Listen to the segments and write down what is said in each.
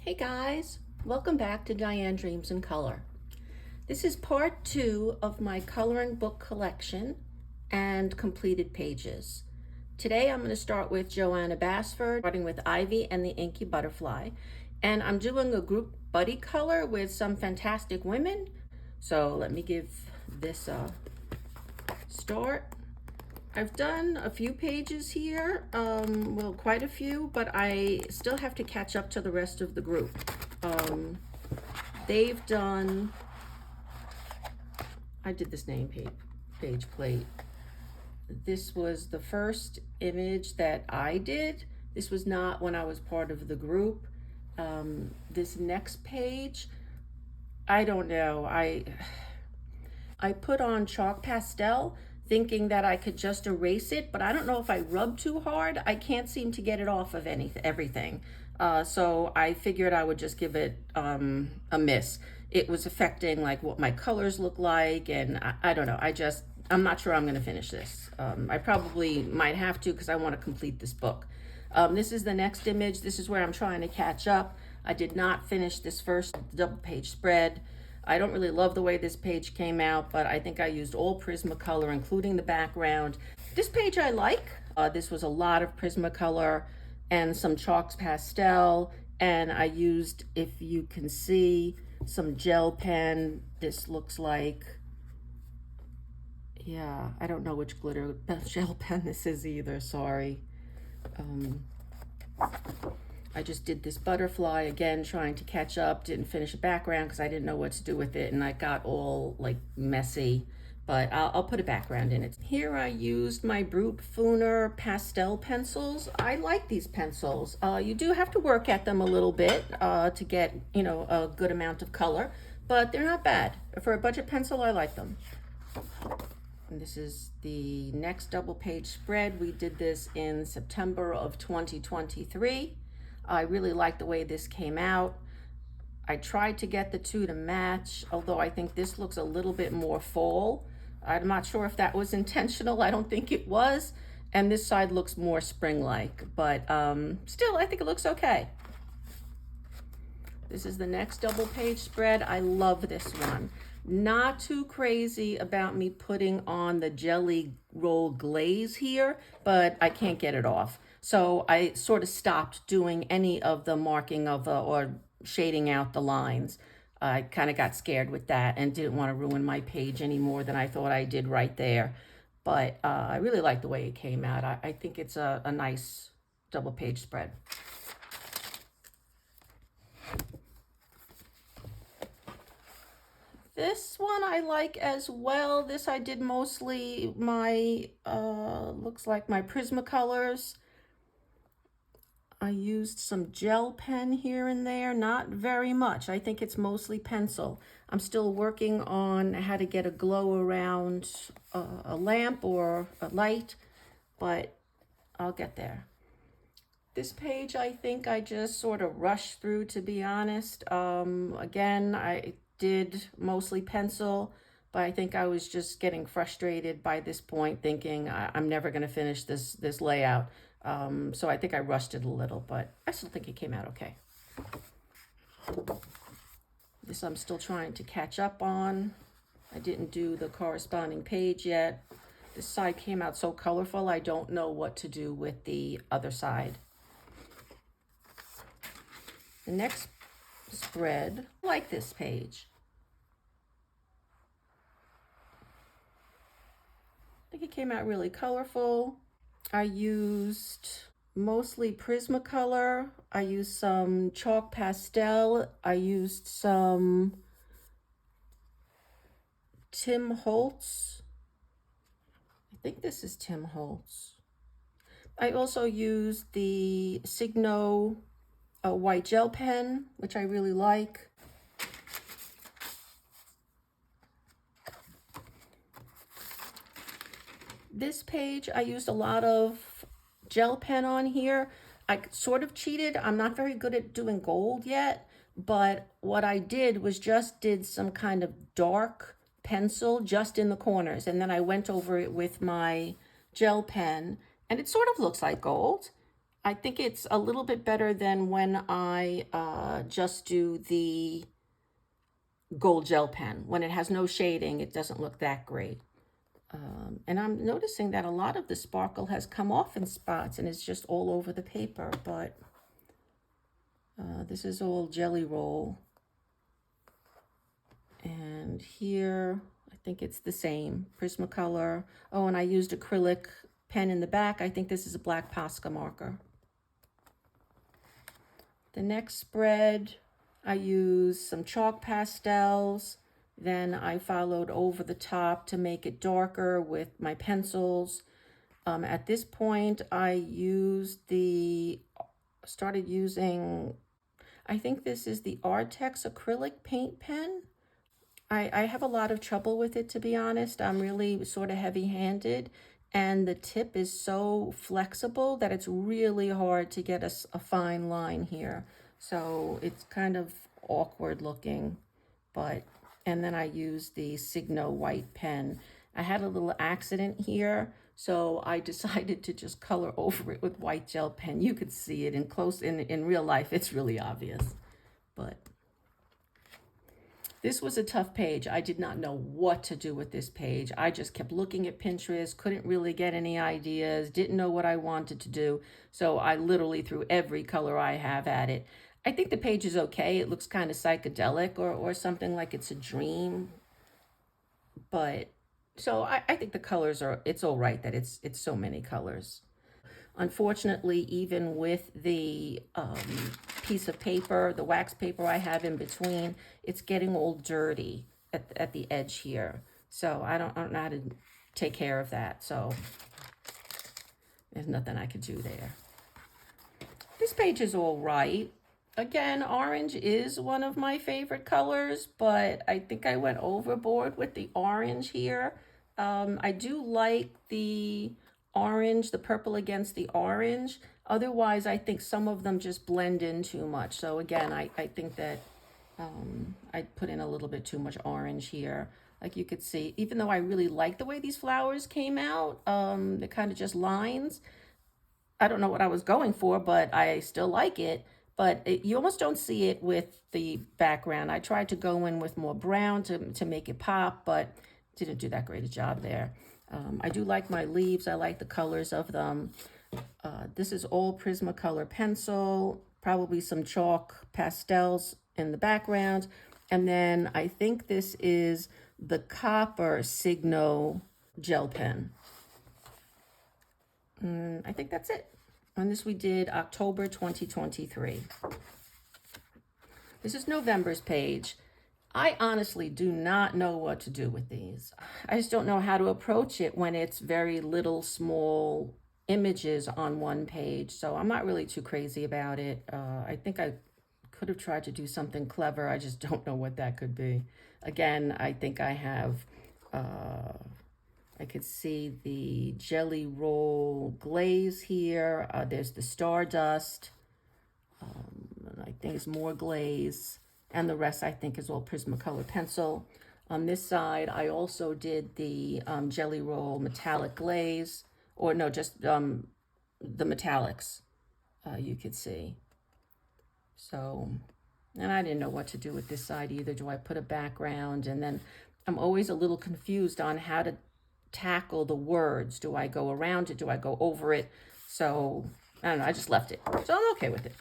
Hey guys, welcome back to Diane Dreams in Color. This is part 2 of my coloring book collection and completed pages. Today I'm going to start with Joanna Basford, starting with Ivy and the Inky Butterfly. And I'm doing a group buddy color with some fantastic women. So let me give this a start. I've done a few pages here, well, quite a few, but I still have to catch up to the rest of the group. They've done, I did this page plate. This was the first image that I did. This was not when I was part of the group. This next page, I don't know. I put on chalk pastel thinking that I could just erase it, but I don't know if I rub too hard. I can't seem to get it off of everything. So I figured I would just give it a miss. It was affecting like what my colors look like, and I don't know. I'm not sure I'm going to finish this. I probably might have to because I want to complete this book. This is the next image. This is where I'm trying to catch up. I did not finish this first double page spread. I don't really love the way this page came out, but I think I used all Prismacolor, including the background. This page I like. This was a lot of Prismacolor and some chalks pastel, and I used, if you can see, some gel pen. This looks like, yeah, I don't know which glitter gel pen this is either, sorry. I just did this butterfly again, trying to catch up, didn't finish the background because I didn't know what to do with it, and I got all like messy, but I'll put a background in it. Here I used my Brute Funer pastel pencils. I like these pencils. You do have to work at them a little bit to get, a good amount of color, but they're not bad. For a budget pencil, I like them. And this is the next double page spread. We did this in September of 2023. I really like the way this came out. I tried to get the two to match, although I think this looks a little bit more fall. I'm not sure if that was intentional. I don't think it was. And this side looks more spring-like, but still, I think it looks okay. This is the next double page spread. I love this one. Not too crazy about me putting on the jelly roll glaze here, but I can't get it off. So I sort of stopped doing any of the marking of or shading out the lines. I kind of got scared with that and didn't want to ruin my page any more than I thought I did right there. But I really like the way it came out. I think it's a nice double page spread. This one I like as well. This I did mostly my, looks like my Prismacolors. I used some gel pen here and there, not very much. I think it's mostly pencil. I'm still working on how to get a glow around a lamp or a light, but I'll get there. This page, I think I just sort of rushed through, to be honest. Again, I did mostly pencil, but I think I was just getting frustrated by this point, thinking I'm never going to finish this layout. So I think I rushed it a little, but I still think it came out okay. This I'm still trying to catch up on. I didn't do the corresponding page yet. This side came out so colorful, I don't know what to do with the other side. The next spread, I like this page. I think it came out really colorful. I used mostly Prismacolor. I used some chalk pastel. I used some Tim Holtz. I think this is Tim Holtz. I also used the Signo white gel pen, which I really like. This page, I used a lot of gel pen on here. I sort of cheated. I'm not very good at doing gold yet, but what I did was just did some kind of dark pencil just in the corners, and then I went over it with my gel pen, and it sort of looks like gold. I think it's a little bit better than when I just do the gold gel pen. When it has no shading, it doesn't look that great. And I'm noticing that a lot of the sparkle has come off in spots and it's just all over the paper, but this is all Jelly Roll. And here, I think it's the same, Prismacolor. Oh, and I used acrylic pen in the back. I think this is a black Posca marker. The next spread, I used some chalk pastels. Then I followed over the top to make it darker with my pencils. At this point, I started using, I think this is the Artex acrylic paint pen. I have a lot of trouble with it, to be honest. I'm really sort of heavy-handed, and the tip is so flexible that it's really hard to get a fine line here. So it's kind of awkward looking, and then I use the Signo white pen. I had a little accident here, so I decided to just color over it with white gel pen. You could see it in real life. It's really obvious, but this was a tough page. I did not know what to do with this page. I just kept looking at Pinterest, couldn't really get any ideas, didn't know what I wanted to do. So I literally threw every color I have at it. I think the page is okay. It looks kind of psychedelic or something like it's a dream. But so I think the colors it's all right that it's so many colors. Unfortunately, even with the piece of paper, the wax paper I have in between, it's getting all dirty at the edge here. So I don't know how to take care of that. So there's nothing I could do there. This page is all right. Again, orange is one of my favorite colors, but I think I went overboard with the orange here. I do like the orange, the purple against the orange. Otherwise, I think some of them just blend in too much. So again, I think that I put in a little bit too much orange here. Like you could see, even though I really like the way these flowers came out, they're kind of just lines. I don't know what I was going for, but I still like it. But you almost don't see it with the background. I tried to go in with more brown to make it pop, but didn't do that great a job there. I do like my leaves. I like the colors of them. This is all Prismacolor pencil, probably some chalk pastels in the background. And then I think this is the copper Signo gel pen. I think that's it. On this we did October 2023. This is November's page. I honestly do not know what to do with these. I just don't know how to approach it when it's very little small images on one page. So I'm not really too crazy about it. I think I could have tried to do something clever. I just don't know what that could be. Again, I think I have, I could see the Jelly Roll glaze here. There's the Stardust. I think it's more glaze. And the rest, I think, is all Prismacolor pencil. On this side, I also did the Jelly Roll metallic glaze. Or no, just the metallics, you could see. So, and I didn't know what to do with this side either. Do I put a background? And then I'm always a little confused on how to tackle the words. Do I go around it? Do I go over it? So, I don't know. I just left it. So I'm okay with it.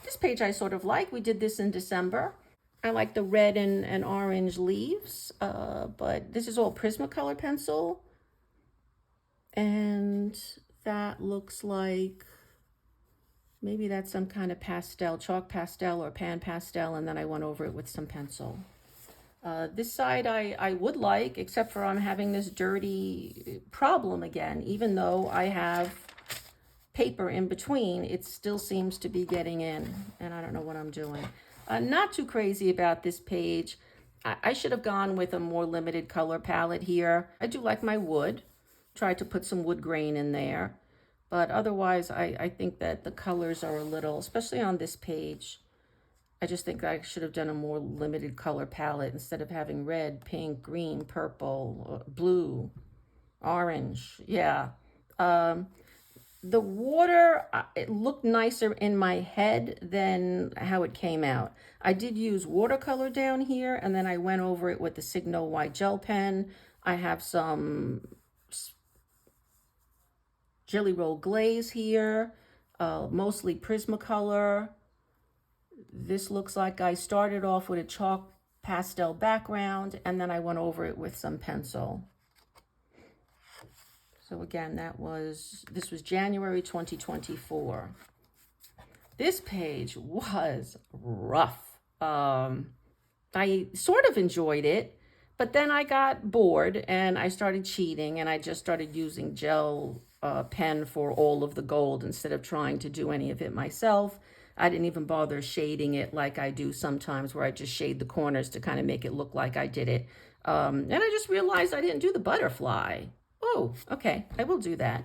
This page I sort of like. We did this in December. I like the red and orange leaves, but this is all Prismacolor pencil. And that looks like, maybe that's some kind of pastel, chalk pastel or pan pastel, and then I went over it with some pencil. This side I would like, except for I'm having this dirty problem again. Even though I have paper in between, it still seems to be getting in, and I don't know what I'm doing. Not too crazy about this page. I should have gone with a more limited color palette here. I do like my wood. Tried to put some wood grain in there. But otherwise, I think that the colors are a little, especially on this page, I just think I should have done a more limited color palette instead of having red, pink, green, purple, blue, orange. Yeah. The water, it looked nicer in my head than how it came out. I did use watercolor down here, and then I went over it with the Signo white gel pen. I have some Jelly Roll glaze here, mostly Prismacolor. This looks like I started off with a chalk pastel background, and then I went over it with some pencil. So again, this was January 2024. This page was rough. I sort of enjoyed it, but then I got bored and I started cheating, and I just started using gel pen for all of the gold instead of trying to do any of it myself. I didn't even bother shading it like I do sometimes, where I just shade the corners to kind of make it look like I did it. And I just realized I didn't do the butterfly. Oh, okay, I will do that.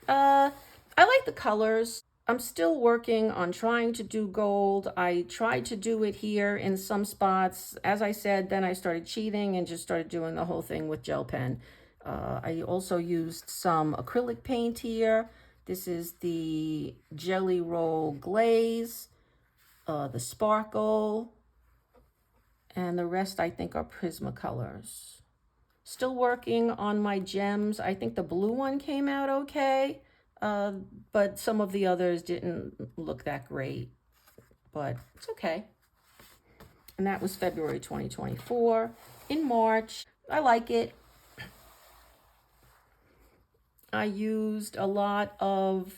I like the colors. I'm still working on trying to do gold. I tried to do it here in some spots. As I said, then I started cheating and just started doing the whole thing with gel pen. I also used some acrylic paint here. This is the Jelly Roll glaze, the sparkle, and the rest I think are Prismacolors. Still working on my gems. I think the blue one came out okay, but some of the others didn't look that great, but it's okay. And that was February 2024. In March, I like it. I used a lot of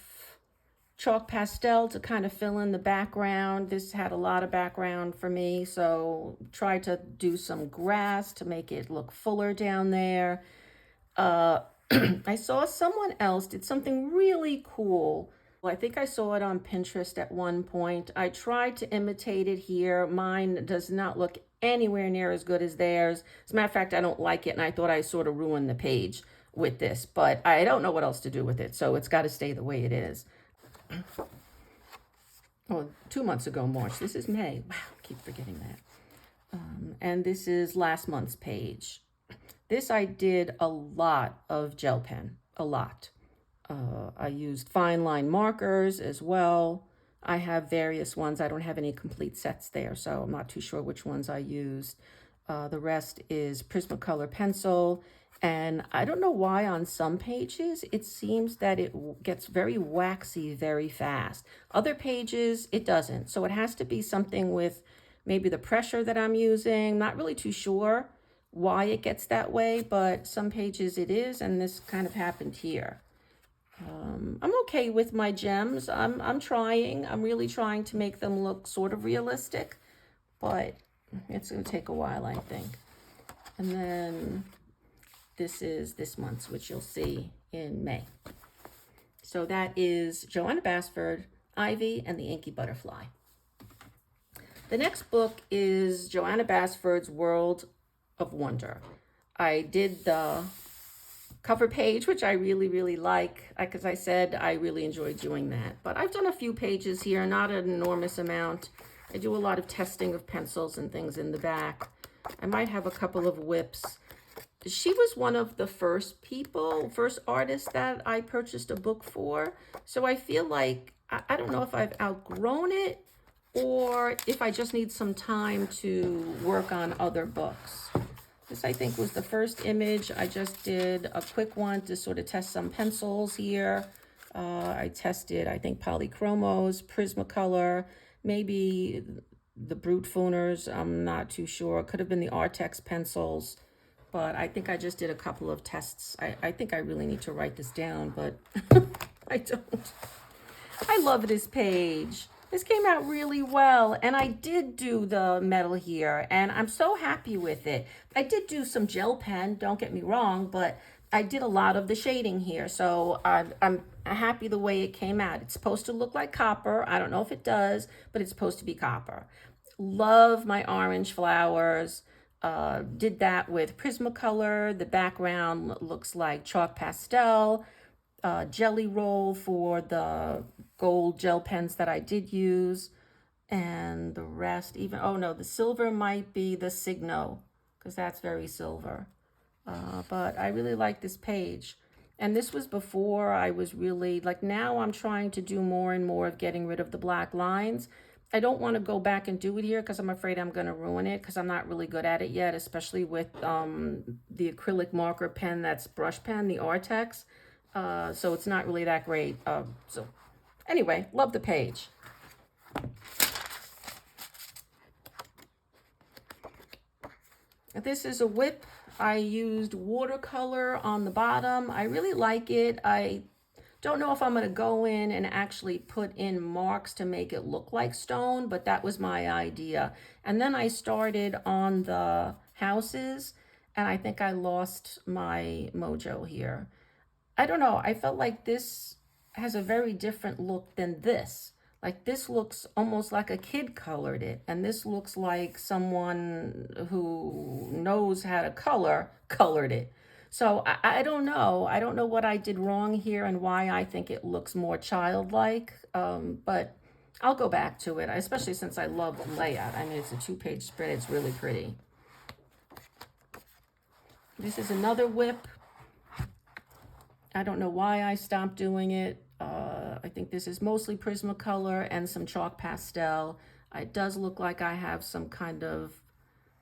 chalk pastel to kind of fill in the background. This had a lot of background for me, so tried to do some grass to make it look fuller down there. I saw someone else did something really cool. I think I saw it on Pinterest at one point. I tried to imitate it here. Mine does not look anywhere near as good as theirs. As a matter of fact, I don't like it, and I thought I sort of ruined the page with this, but I don't know what else to do with it, so it's got to stay the way it is. Oh, 2 months ago, March. This is May. Wow, I keep forgetting that. And this is last month's page. This I did a lot of gel pen, a lot. I used fine line markers as well. I have various ones. I don't have any complete sets there, so I'm not too sure which ones I used. The rest is Prismacolor pencil. And I don't know why on some pages it seems that it gets very waxy very fast. Other pages it doesn't. So it has to be something with maybe the pressure that I'm using. Not really too sure why it gets that way, but some pages it is, and this kind of happened here. I'm okay with my gems. I'm trying. I'm really trying to make them look sort of realistic, but it's going to take a while, I think. And then this is this month's, which you'll see in May. So that is Joanna Basford, Ivy, and the Inky Butterfly. The next book is Joanna Basford's World of Wonder. I did the cover page, which I really, really like. As I said, I really enjoy doing that. But I've done a few pages here, not an enormous amount. I do a lot of testing of pencils and things in the back. I might have a couple of whips. She was one of the first artists that I purchased a book for. So I feel like, I don't know if I've outgrown it or if I just need some time to work on other books. This, I think, was the first image. I just did a quick one to sort of test some pencils here. I tested, I think, Polychromos, Prismacolor, maybe the Brute Fooners. I'm not too sure. It could have been the Artex pencils. But I think I just did a couple of tests. I think I really need to write this down, but I don't. I love this page. This came out really well, and I did do the metal here, and I'm so happy with it. I did do some gel pen, don't get me wrong, but I did a lot of the shading here, so I'm happy the way it came out. It's supposed to look like copper. I don't know if it does, but it's supposed to be copper. Love my orange flowers. Did that with Prismacolor. The background looks like chalk pastel. Jelly Roll for the gold gel pens that I did use. And the rest, even, oh no, the silver might be the Signo, because that's very silver. But I really like this page. And this was before I was really, like, now I'm trying to do more and more of getting rid of the black lines. I don't want to go back and do it here because I'm afraid I'm going to ruin it because I'm not really good at it yet, especially with the acrylic marker pen that's brush pen, the Artex. So it's not really that great. So anyway, love the page. This is a whip. I used watercolor on the bottom. I really like it. I don't know if I'm going to go in and actually put in marks to make it look like stone, but that was my idea. And then I started on the houses, and I think I lost my mojo here. I don't know. I felt like this has a very different look than this. Like this looks almost like a kid colored it, and this looks like someone who knows how to color colored it. So I don't know. I don't know what I did wrong here and why I think it looks more childlike. But I'll go back to it, especially since I love the layout. I mean, it's a 2-page spread. It's really pretty. This is another whip. I don't know why I stopped doing it. I think this is mostly Prismacolor and some chalk pastel. It does look like I have some kind of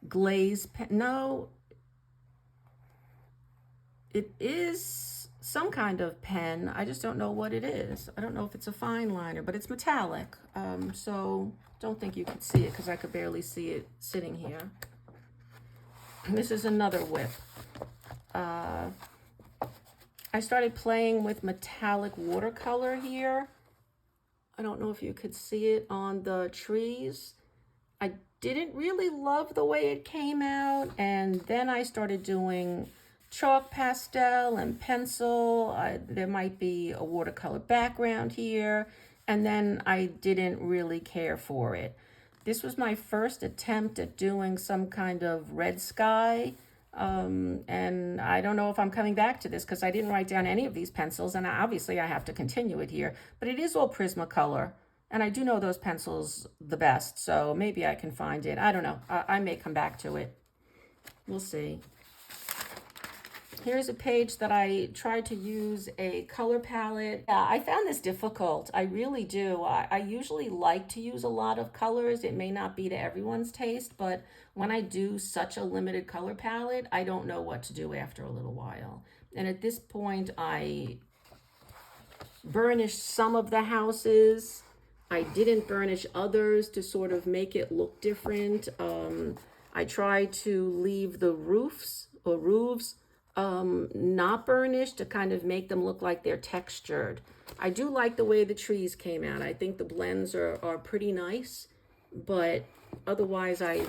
glaze pen. No, it is some kind of pen. I just don't know what it is. I don't know if it's a fine liner, but it's metallic. So don't think you can see it because I could barely see it sitting here. This is another whip. I started playing with metallic watercolor here. I don't know if you could see it on the trees. I didn't really love the way it came out, and then I started doing chalk pastel and pencil. There might be a watercolor background here, and then I didn't really care for it. This was my first attempt at doing some kind of red sky. And I don't know if I'm coming back to this because I didn't write down any of these pencils, and obviously I have to continue it here, but it is all Prismacolor, and I do know those pencils the best, so maybe I can find it. I don't know. I may come back to it. We'll see. Here's a page that I tried to use a color palette. Yeah, I found this difficult. I really do. I usually like to use a lot of colors. It may not be to everyone's taste, but when I do such a limited color palette, I don't know what to do after a little while. And at this point, I burnished some of the houses. I didn't burnish others to sort of make it look different. I tried to leave the roofs not burnished to kind of make them look like they're textured. I do like the way the trees came out. I think the blends are pretty nice, but otherwise I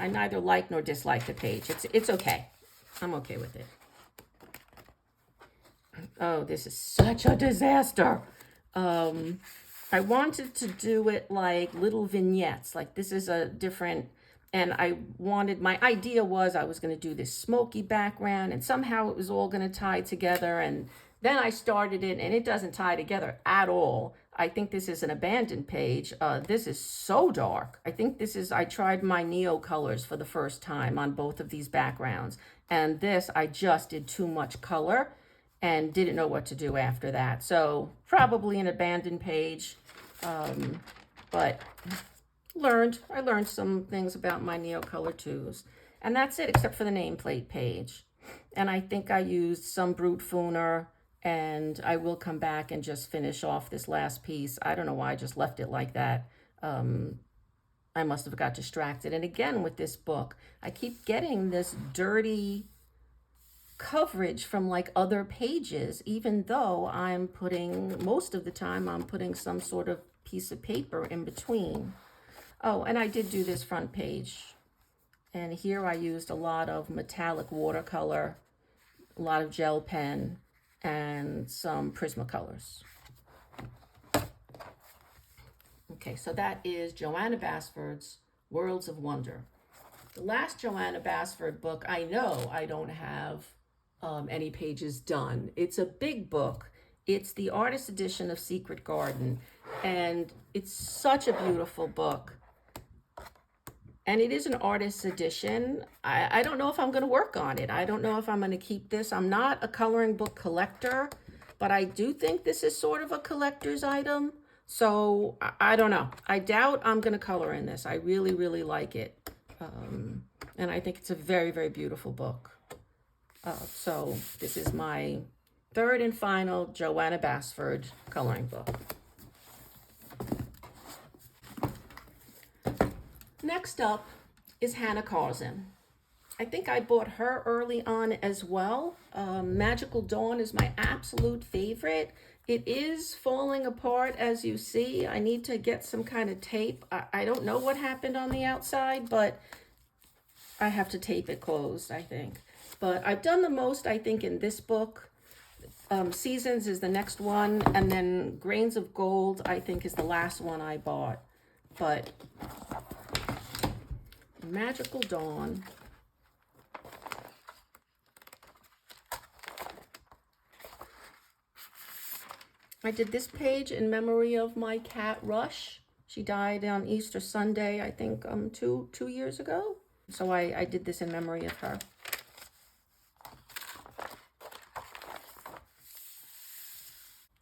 neither like nor dislike the page. It's okay. I'm okay with it. Oh, this is such a disaster. I wanted to do it like little vignettes. Like this is a different, and my idea was I was going to do this smoky background and somehow it was all going to tie together. And then I started it and it doesn't tie together at all. I think this is an abandoned page. This is so dark. I tried my Neo colors for the first time on both of these backgrounds. And this, I just did too much color and didn't know what to do after that. So probably an abandoned page, but I learned some things about my Neocolor 2s. And that's it, except for the nameplate page. And I think I used some Brute Fooner, and I will come back and just finish off this last piece. I don't know why I just left it like that. I must have got distracted. And again, with this book, I keep getting this dirty coverage from like other pages, even though most of the time I'm putting some sort of piece of paper in between. Oh, and I did do this front page. And here I used a lot of metallic watercolor, a lot of gel pen, and some Prismacolors. Okay, so that is Johanna Basford's Worlds of Wonder. The last Johanna Basford book, I know I don't have any pages done. It's a big book. It's the artist edition of Secret Garden, and it's such a beautiful book. and it is an artist's edition. I don't know if I'm going to work on it. I don't know if I'm going to keep this. I'm not a coloring book collector, but I do think this is sort of a collector's item. So I don't know. I doubt I'm going to color in this. I really, really like it. And I think it's a very, very beautiful book. So this is my third and final Joanna Basford coloring book. Next up is Hannah Carson. I think I bought her early on as well. Magical Dawn is my absolute favorite. It is falling apart, as you see. I need to get some kind of tape. I don't know what happened on the outside, but I have to tape it closed, I think. But I've done the most, I think, in this book. Seasons is the next one, and then Grains of Gold, I think, is the last one I bought. But Magical Dawn. I did this page in memory of my cat, Rush. She died on Easter Sunday, I think, two years ago. So I did this in memory of her.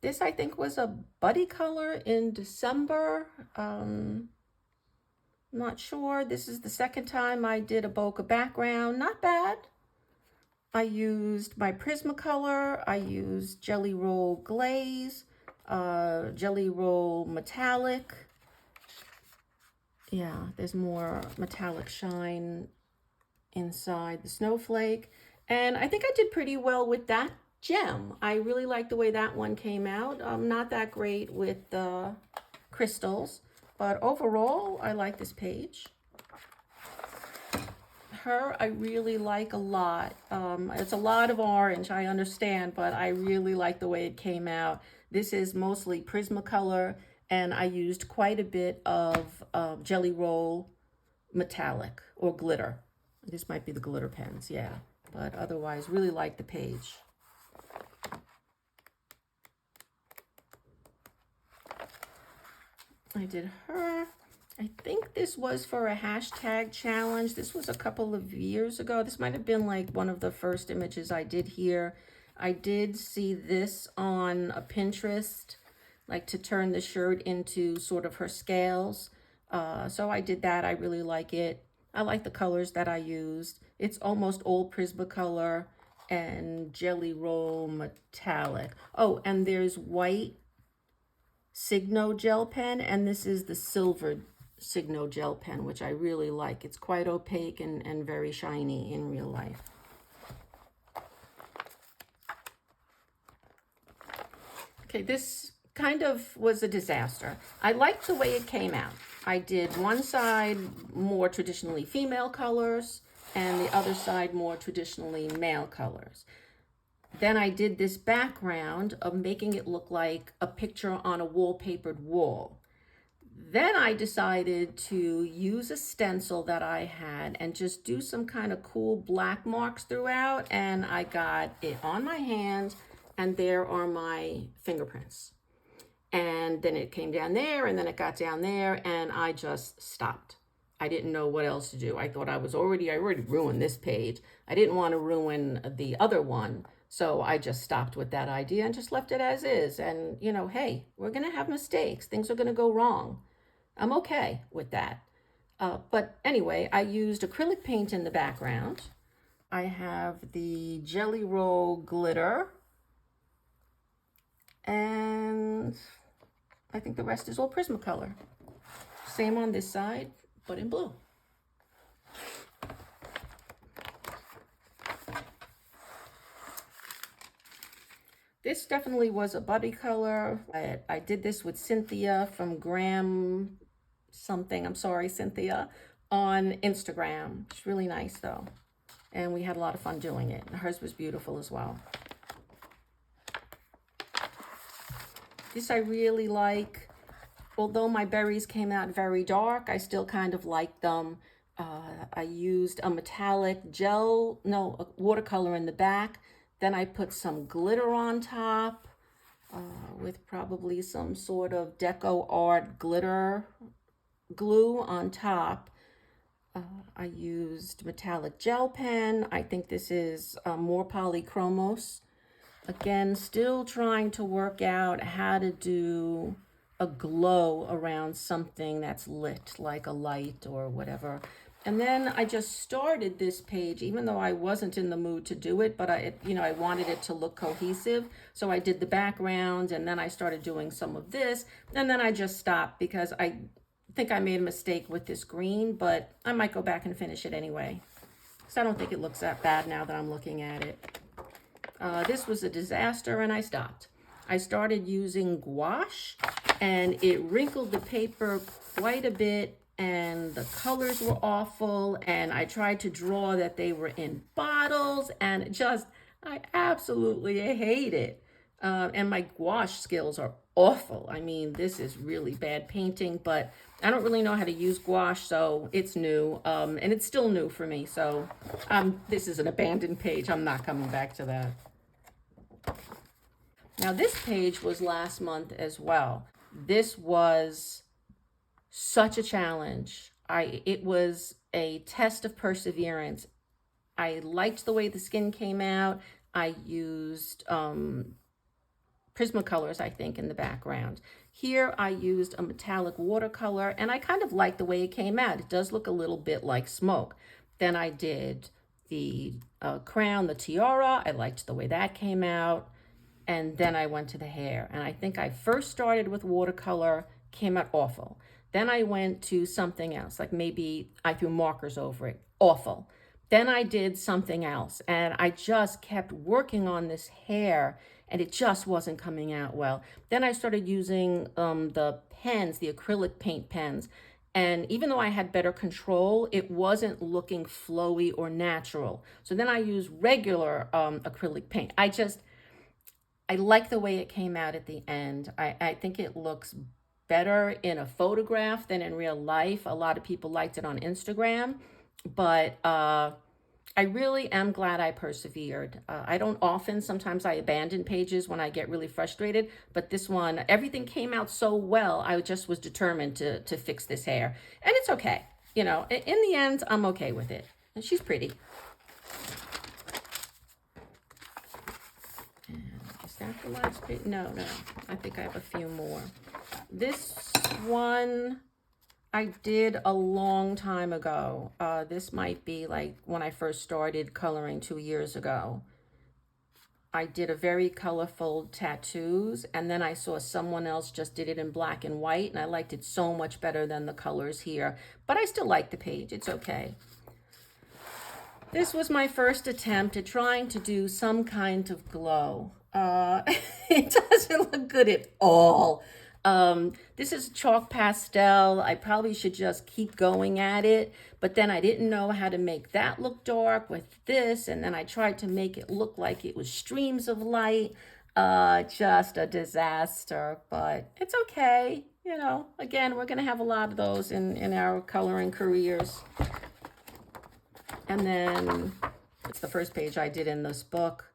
This, I think, was a buddy color in December. Not sure. This is the second time I did a bokeh background. Not bad. I used my Prismacolor. I used Jelly Roll Glaze, Jelly Roll Metallic. Yeah, there's more metallic shine inside the snowflake. And I think I did pretty well with that gem. I really like the way that one came out. Not that great with the crystals, but overall, I like this page. Her, I really like a lot. It's a lot of orange, I understand, but I really like the way it came out. This is mostly Prismacolor, and I used quite a bit of Jelly Roll Metallic or glitter. This might be the glitter pens, yeah. But otherwise, really like the page. I did her. I think this was for a hashtag challenge. This was a couple of years ago. This might have been like one of the first images I did here. I did see this on a Pinterest, like to turn the shirt into sort of her scales. So I did that. I really like it. I like the colors that I used. It's almost all Prismacolor and Jelly Roll Metallic. Oh, and there's white Signo gel pen, and this is the silver Signo gel pen, which I really like. It's quite opaque and very shiny in real life. Okay, this kind of was a disaster. I liked the way it came out. I did one side more traditionally female colors and the other side more traditionally male colors. Then I did this background of making it look like a picture on a wallpapered wall. Then I decided to use a stencil that I had and just do some kind of cool black marks throughout, and I got it on my hands, and there are my fingerprints. And then it came down there, and then it got down there, and I just stopped. I didn't know what else to do. I thought I already ruined this page. I didn't want to ruin the other one. So I just stopped with that idea and just left it as is. And, you know, hey, we're going to have mistakes. Things are going to go wrong. I'm okay with that. But anyway, I used acrylic paint in the background. I have the Jelly Roll glitter. And I think the rest is all Prismacolor. Same on this side, but in blue. This definitely was a buddy color. I did this with Cynthia from Graham something, I'm sorry, Cynthia, on Instagram. It's really nice though. And we had a lot of fun doing it. And hers was beautiful as well. This I really like. Although my berries came out very dark, I still kind of like them. I used a metallic a watercolor in the back. Then I put some glitter on top with probably some sort of deco art glitter glue on top. I used metallic gel pen. I think this is more polychromos. Again, still trying to work out how to do a glow around something that's lit, like a light or whatever. And then I just started this page, even though I wasn't in the mood to do it, but I wanted it to look cohesive. So I did the background, and then I started doing some of this, and then I just stopped because I think I made a mistake with this green, but I might go back and finish it anyway. So I don't think it looks that bad now that I'm looking at it. This was a disaster, and I stopped. I started using gouache, and it wrinkled the paper quite a bit, and the colors were awful, and I tried to draw that they were in bottles, and I absolutely hate it. And my gouache skills are awful. I mean, this is really bad painting, but I don't really know how to use gouache, so it's new, and it's still new for me, so this is an abandoned page. I'm not coming back to that. Now, this page was last month as well. This was such a challenge. It was a test of perseverance. I liked the way the skin came out. I used Prismacolors, I think, in the background. Here I used a metallic watercolor, and I kind of like the way it came out. It does look a little bit like smoke. Then I did the crown, the tiara. I liked the way that came out. And then I went to the hair. And I think I first started with watercolor, came out awful. Then I went to something else, like maybe I threw markers over it, awful. Then I did something else, and I just kept working on this hair, and it just wasn't coming out well. Then I started using the pens, the acrylic paint pens, and even though I had better control, it wasn't looking flowy or natural. So then I used regular acrylic paint. I like the way it came out at the end. I think it looks better in a photograph than in real life. A lot of people liked it on Instagram, but I really am glad I persevered. I don't often, sometimes I abandon pages when I get really frustrated, but this one, everything came out so well, I just was determined to fix this hair. And it's okay. In the end, I'm okay with it. And she's pretty. Is that the last page? No. I think I have a few more. This one I did a long time ago. This might be like when I first started coloring 2 years ago. I did a very colorful tattoos, and then I saw someone else just did it in black and white, and I liked it so much better than the colors here. But I still like the page. It's okay. This was my first attempt at trying to do some kind of glow. It doesn't look good at all. This is chalk pastel. I probably should just keep going at it, but then I didn't know how to make that look dark with this, and then I tried to make it look like it was streams of light. Just a disaster, but it's okay. Again, we're gonna have a lot of those in our coloring careers. And then it's the first page I did in this book.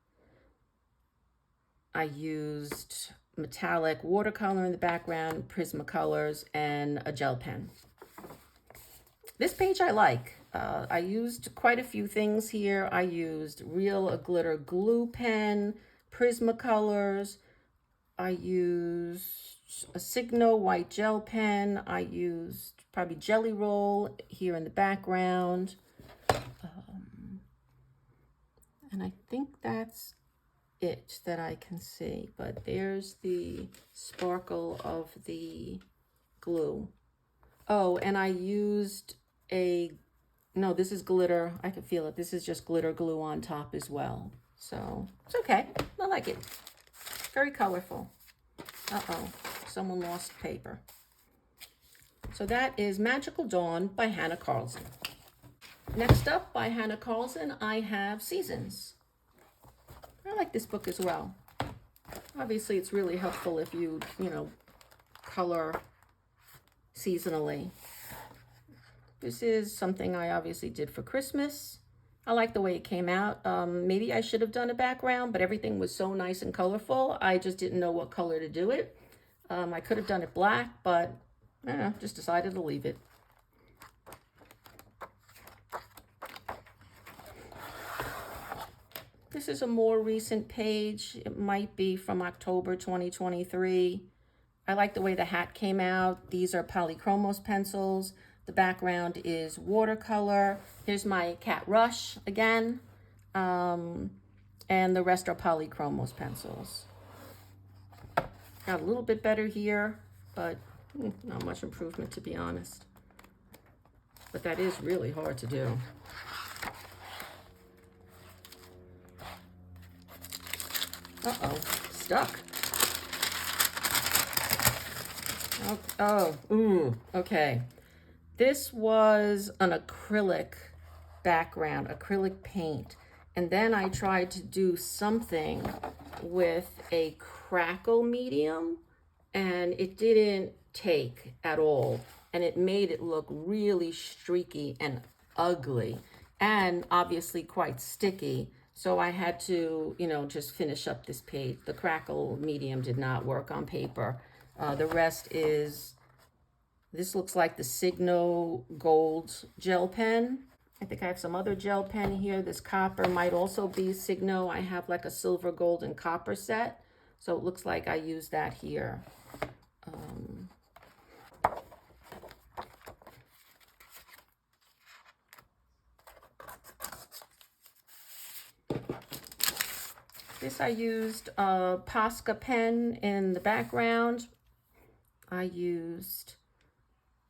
I used metallic watercolor in the background, Prismacolors, and a gel pen. This page I like. I used quite a few things here. I used real glitter glue pen, Prismacolors. I used a Signo white gel pen. I used probably Jelly Roll here in the background. And I think that's it that I can see, but there's the sparkle of the glue. Oh, and I used no, this is glitter. I can feel it. This is just glitter glue on top as well. So it's okay. I like it. Very colorful. Uh-oh, someone lost paper. So that is Magical Dawn by Hannah Carlson. Next up by Hannah Carlson, I have Seasons. I like this book as well. Obviously, it's really helpful if you color seasonally. This is something I obviously did for Christmas. I like the way it came out. Maybe I should have done a background, but everything was so nice and colorful. I just didn't know what color to do it. I could have done it black, but I don't know, just decided to leave it. This is a more recent page. It might be from October 2023. I like the way the hat came out. These are Polychromos pencils. The background is watercolor. Here's my Cat Rush again. And the rest are Polychromos pencils. Got a little bit better here, but not much improvement, to be honest. But that is really hard to do. Uh-oh, stuck. Ooh, okay. This was an acrylic background, acrylic paint. And then I tried to do something with a crackle medium, and it didn't take at all. And it made it look really streaky and ugly, and obviously quite sticky. So I had to, just finish up this page. The crackle medium did not work on paper. The rest is, this looks like the Signo Gold gel pen. I think I have some other gel pen here. This copper might also be Signo. I have like a silver, gold, and copper set. So it looks like I used that here. This I used a Posca pen in the background. I used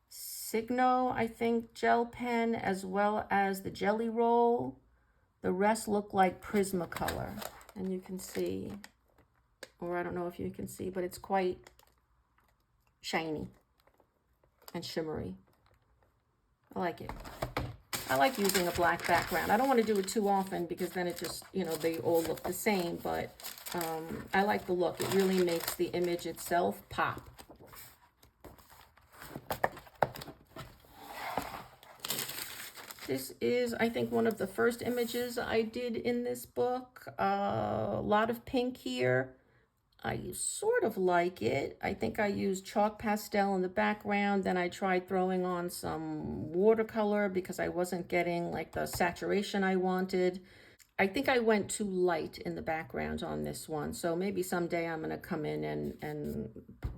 Signo, I think, gel pen, as well as the Jelly Roll. The rest look like Prismacolor. And you can see, or I don't know if you can see, but it's quite shiny and shimmery. I like it. I like using a black background. I don't want to do it too often because then it just, they all look the same, but I like the look. It really makes the image itself pop. This is, I think, one of the first images I did in this book. A lot of pink here. I sort of like it. I think I used chalk pastel in the background. Then I tried throwing on some watercolor because I wasn't getting like the saturation I wanted. I think I went too light in the background on this one. So maybe someday I'm going to come in and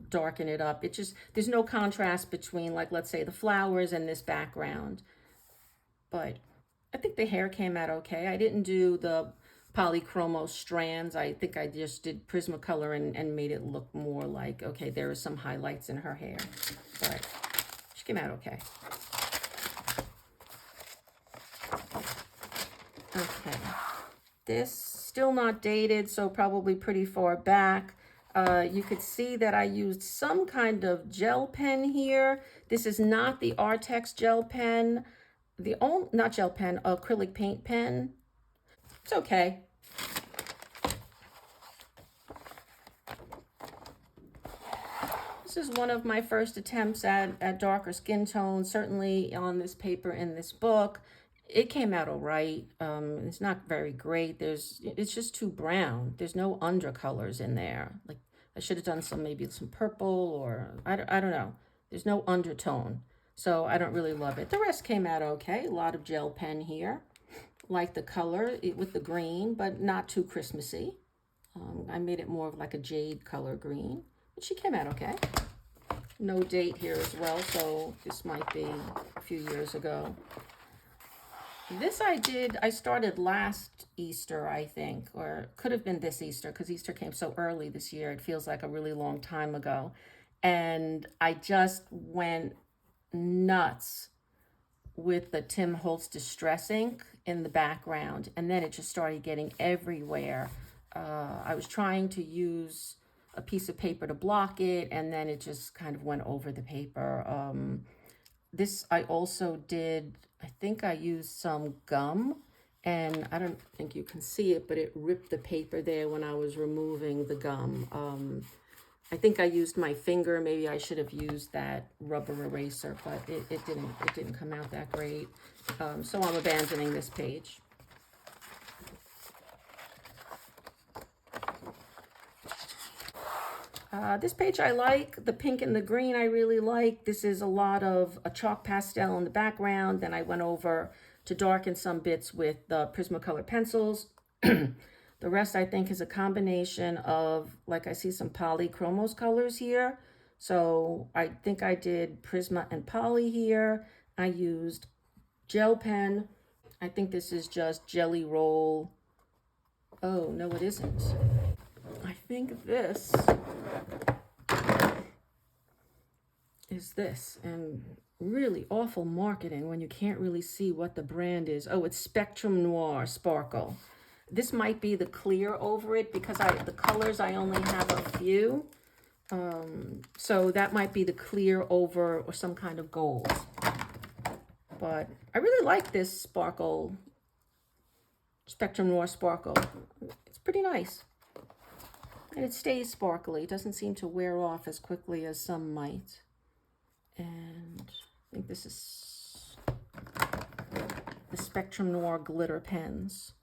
darken it up. It just, there's no contrast between, like, let's say the flowers and this background. But I think the hair came out okay. I didn't do the Polychromos strands. I think I just did Prismacolor and made it look more like, okay, there are some highlights in her hair. But she came out okay. Okay. This still not dated, so probably pretty far back. You could see that I used some kind of gel pen here. This is not the Artex gel pen. Not gel pen, acrylic paint pen. It's okay. This is one of my first attempts at darker skin tones, certainly on this paper in this book. It came out all right. It's not very great. It's just too brown. There's no undercolors in there. Like, I should have done maybe some purple, or I don't know. There's no undertone. So I don't really love it. The rest came out okay. A lot of gel pen here. Like the color with the green, but not too Christmassy. I made it more of like a jade color green. But she came out okay. No date here as well, so this might be a few years ago. This I started last Easter, I think, or could have been this Easter, because Easter came so early this year. It feels like a really long time ago. And I just went nuts with the Tim Holtz Distress ink in the background, and then it just started getting everywhere. I was trying to use a piece of paper to block it, and then it just kind of went over the paper. This I also did, I think I used some gum, and I don't think you can see it, but it ripped the paper there when I was removing the gum. I think I used my finger. Maybe I should have used that rubber eraser, but it didn't come out that great. So I'm abandoning this page. This page I like. The pink and the green I really like. This is a lot of a chalk pastel in the background. Then I went over to darken some bits with the Prismacolor pencils. The rest I think is a combination of, like I see some Polychromos colors here. So I think I did Prisma and Poly here. I used gel pen. I think this is just Jelly Roll. Oh, no, it isn't. I think this is this, and really awful marketing when you can't really see what the brand is. Oh, it's Spectrum Noir Sparkle. This might be the clear over it because the colors, I only have a few. So that might be the clear over or some kind of gold. But I really like this sparkle, Spectrum Noir Sparkle. It's pretty nice. And it stays sparkly. It doesn't seem to wear off as quickly as some might. And I think this is the Spectrum Noir glitter pens,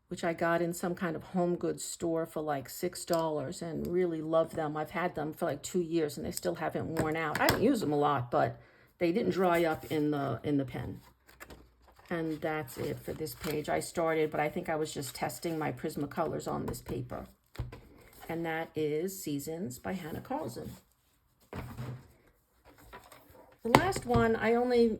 which I got in some kind of home goods store for like $6 and really love them. I've had them for like 2 years and they still haven't worn out. I don't use them a lot, but they didn't dry up in the pen. And that's it for this page. I started, but I think I was just testing my Prismacolors on this paper. And that is Seasons by Hannah Carlson. The last one I only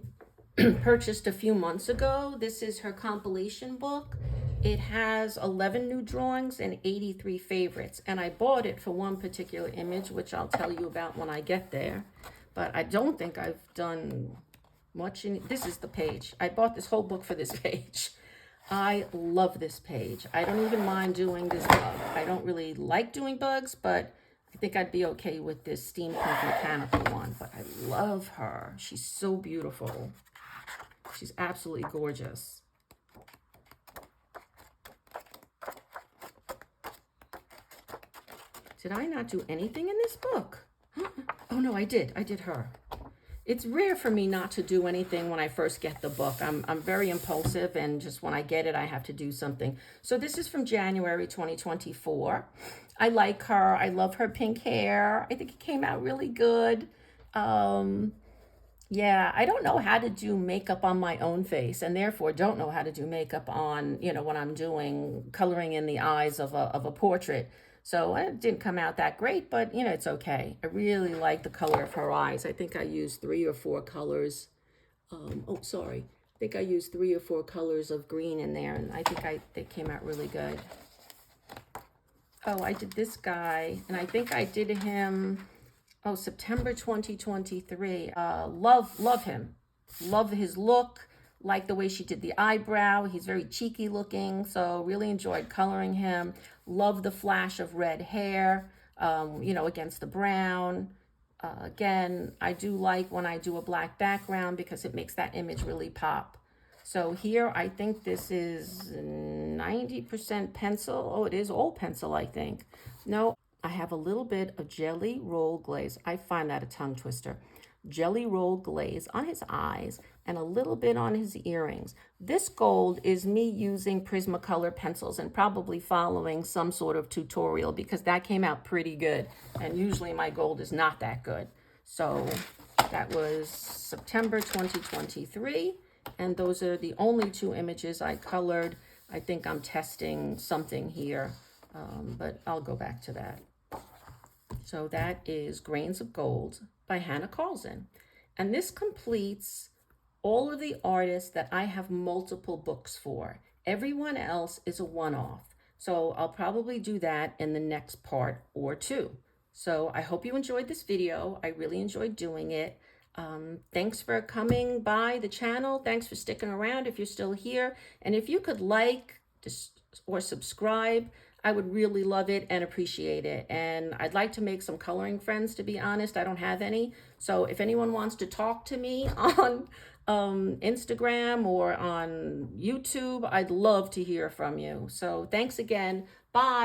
purchased a few months ago. This is her compilation book. It has 11 new drawings and 83 favorites. And I bought it for one particular image, which I'll tell you about when I get there. But I don't think I've done much in, this is the page. I bought this whole book for this page. I love this page. I don't even mind doing this bug. I don't really like doing bugs, but I think I'd be okay with this steampunk mechanical one. But I love her. She's so beautiful. She's absolutely gorgeous. Did I not do anything in this book? Oh no, I did. I did her. It's rare for me not to do anything when I first get the book. I'm very impulsive, and just when I get it, I have to do something. So this is from January 2024. I like her. I love her pink hair. I think it came out really good. Yeah, I don't know how to do makeup on my own face, and therefore don't know how to do makeup on, when I'm doing coloring in the eyes of a portrait. So it didn't come out that great, but it's okay. I really like the color of her eyes. I think I used 3 or 4 colors. I think I used 3 or 4 colors of green in there, and I think they came out really good. Oh, I did this guy, and I think I did him, September 2023. Love him. Love his look. Like the way she did the eyebrow. He's very cheeky looking, so really enjoyed coloring him. Love the flash of red hair, against the brown. Again, I do like when I do a black background because it makes that image really pop. So here, I think this is 90% pencil. Oh, it is all pencil, I think. No, I have a little bit of Jelly Roll Glaze. I find that a tongue twister. Jelly Roll Glaze on his eyes and a little bit on his earrings. This gold is me using Prismacolor pencils and probably following some sort of tutorial because that came out pretty good. And usually my gold is not that good. So that was September 2023. And those are the only 2 images I colored. I think I'm testing something here, but I'll go back to that. So that is Grains of Gold by Hannah Carlson. And this completes all of the artists that I have multiple books for. Everyone else is a one-off. So I'll probably do that in the next part or 2. So I hope you enjoyed this video. I really enjoyed doing it. Thanks for coming by the channel. Thanks for sticking around if you're still here. And if you could like or subscribe, I would really love it and appreciate it. And I'd like to make some coloring friends, to be honest. I don't have any. So if anyone wants to talk to me on Instagram or on YouTube, I'd love to hear from you. So thanks again. Bye.